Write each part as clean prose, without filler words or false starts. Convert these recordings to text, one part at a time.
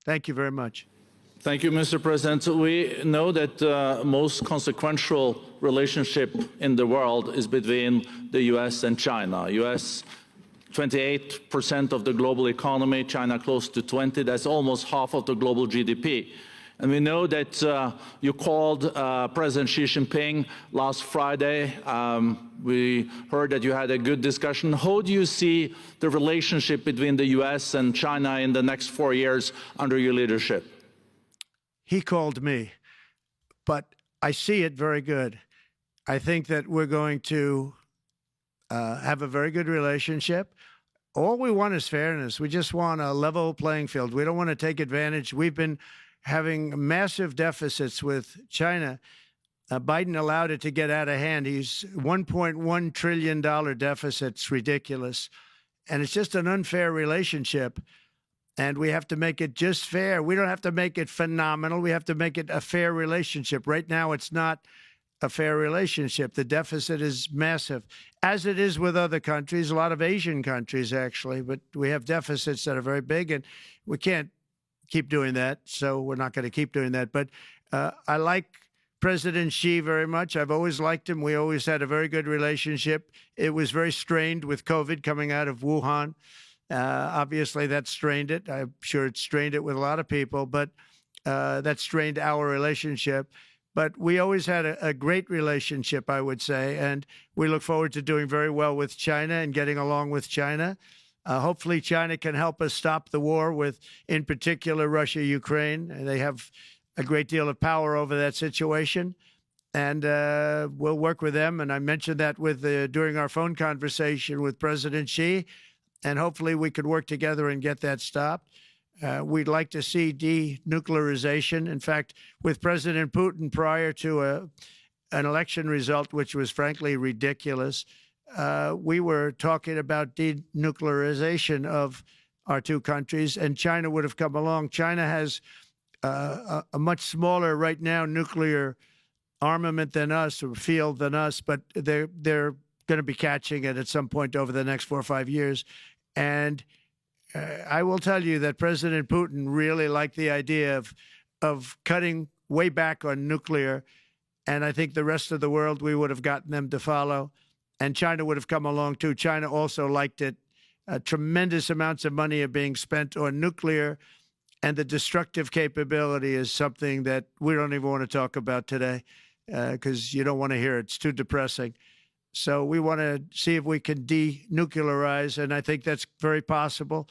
Thank you very much. Thank you, Mr. President. We know that the most consequential relationship in the world is between the U.S. and China. U.S. 28% of the global economy, China close to 20. That's almost half of the global GDP. And we know that you called President Xi Jinping last Friday. We heard that you had a good discussion. How do you see the relationship between the U.S. and China in the next 4 years under your leadership? He called me, but I see it very good. I think that we're going to have a very good relationship. All we want is fairness. We just want a level playing field. We don't want to take advantage. We've been having massive deficits with China. Biden allowed it to get out of hand. He's $1.1 trillion deficit. It's ridiculous. And it's just an unfair relationship. And we have to make it just fair. We don't have to make it phenomenal. We have to make it a fair relationship. Right now, it's not a fair relationship. The deficit is massive, as it is with other countries, a lot of Asian countries, actually. But we have deficits that are very big, and we can't keep doing that. So we're not going to keep doing that. But I like President Xi very much. I've always liked him. We always had a very good relationship. It was very strained with COVID coming out of Wuhan. Obviously, that strained it. I'm sure it strained it with a lot of people, but that strained our relationship. But we always had a great relationship, I would say, and we look forward to doing very well with China and getting along with China. Hopefully, China can help us stop the war with, in particular, Russia, Ukraine. They have a great deal of power over that situation, and we'll work with them. And I mentioned that with during our phone conversation with President Xi. And hopefully we could work together and get that stopped. We'd like to see denuclearization. In fact, with President Putin, prior to an election result, which was frankly ridiculous, we were talking about denuclearization of our two countries, and China would have come along. China has a much smaller, right now, nuclear armament than us, or field than us, but they're going to be catching it at some point over the next 4 or 5 years. And I will tell you that President Putin really liked the idea of cutting way back on nuclear. And I think the rest of the world, we would have gotten them to follow. And China would have come along, too. China also liked it. Tremendous amounts of money are being spent on nuclear. And the destructive capability is something that we don't even want to talk about today because you don't want to hear it. It's too depressing. So we want to see if we can denuclearize, and I think that's very possible.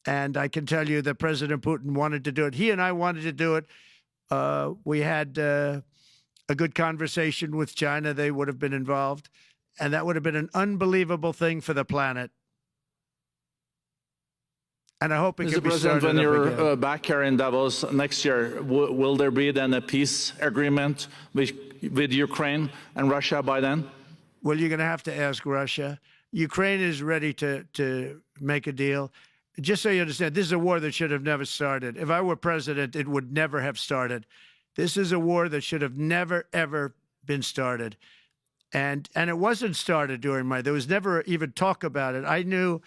And I can tell you that President Putin wanted to do it. He and I wanted to do it. We had a good conversation with China. They would have been involved, and that would have been an unbelievable thing for the planet. And I hope it can be started. Mr. President, when you're back here in Davos next year, will there be then a peace agreement with Ukraine and Russia by then? Well, you're going to have to ask Russia. Ukraine is ready to make a deal. Just so you understand, this is a war that should have never started. If I were president, it would never have started. This is a war that should have never, ever been started. And it wasn't started during there was never even talk about it. I knew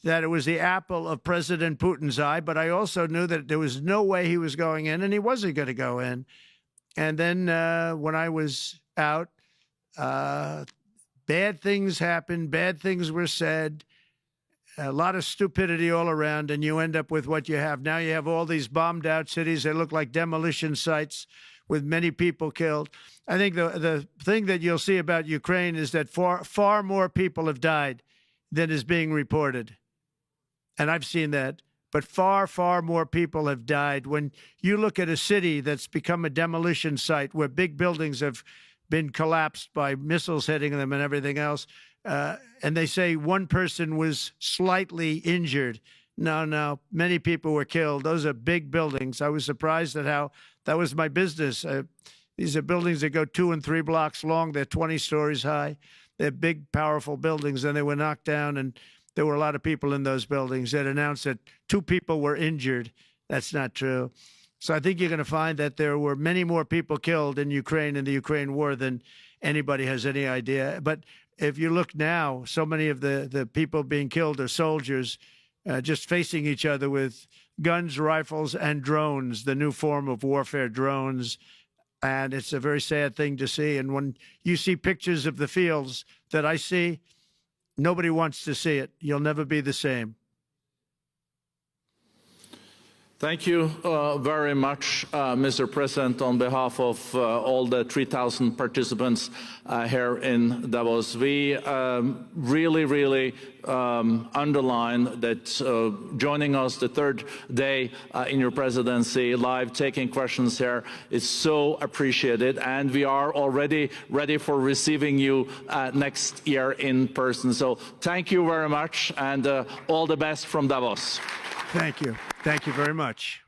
that it was the apple of President Putin's eye, but I also knew that there was no way he was going in, and he wasn't going to go in. And then when I was out, bad things happened, bad things were said, a lot of stupidity all around, and you end up with what you have. Now you have all these bombed out cities. They look like demolition sites with many people killed. I think the thing that you'll see about Ukraine is that far more people have died than is being reported. And I've seen that. But far, far more people have died. When you look at a city that's become a demolition site where big buildings have been collapsed by missiles hitting them and everything else. And they say one person was slightly injured. No, many people were killed. Those are big buildings. I was surprised at how that was my business. These are buildings that go 2 and 3 blocks long. They're 20 stories high. They're big, powerful buildings, and they were knocked down, and there were a lot of people in those buildings. That announced that 2 people were injured. That's not true. So I think you're going to find that there were many more people killed in Ukraine in the Ukraine war than anybody has any idea. But if you look now, so many of the people being killed are soldiers just facing each other with guns, rifles, and drones, the new form of warfare, drones. And it's a very sad thing to see. And when you see pictures of the fields that I see, nobody wants to see it. You'll never be the same. Thank you very much, Mr. President, on behalf of all the 3,000 participants here in Davos. We really underline that joining us the third day in your presidency, live taking questions here is so appreciated, and we are already ready for receiving you next year in person. So thank you very much, and all the best from Davos. Thank you. Thank you very much.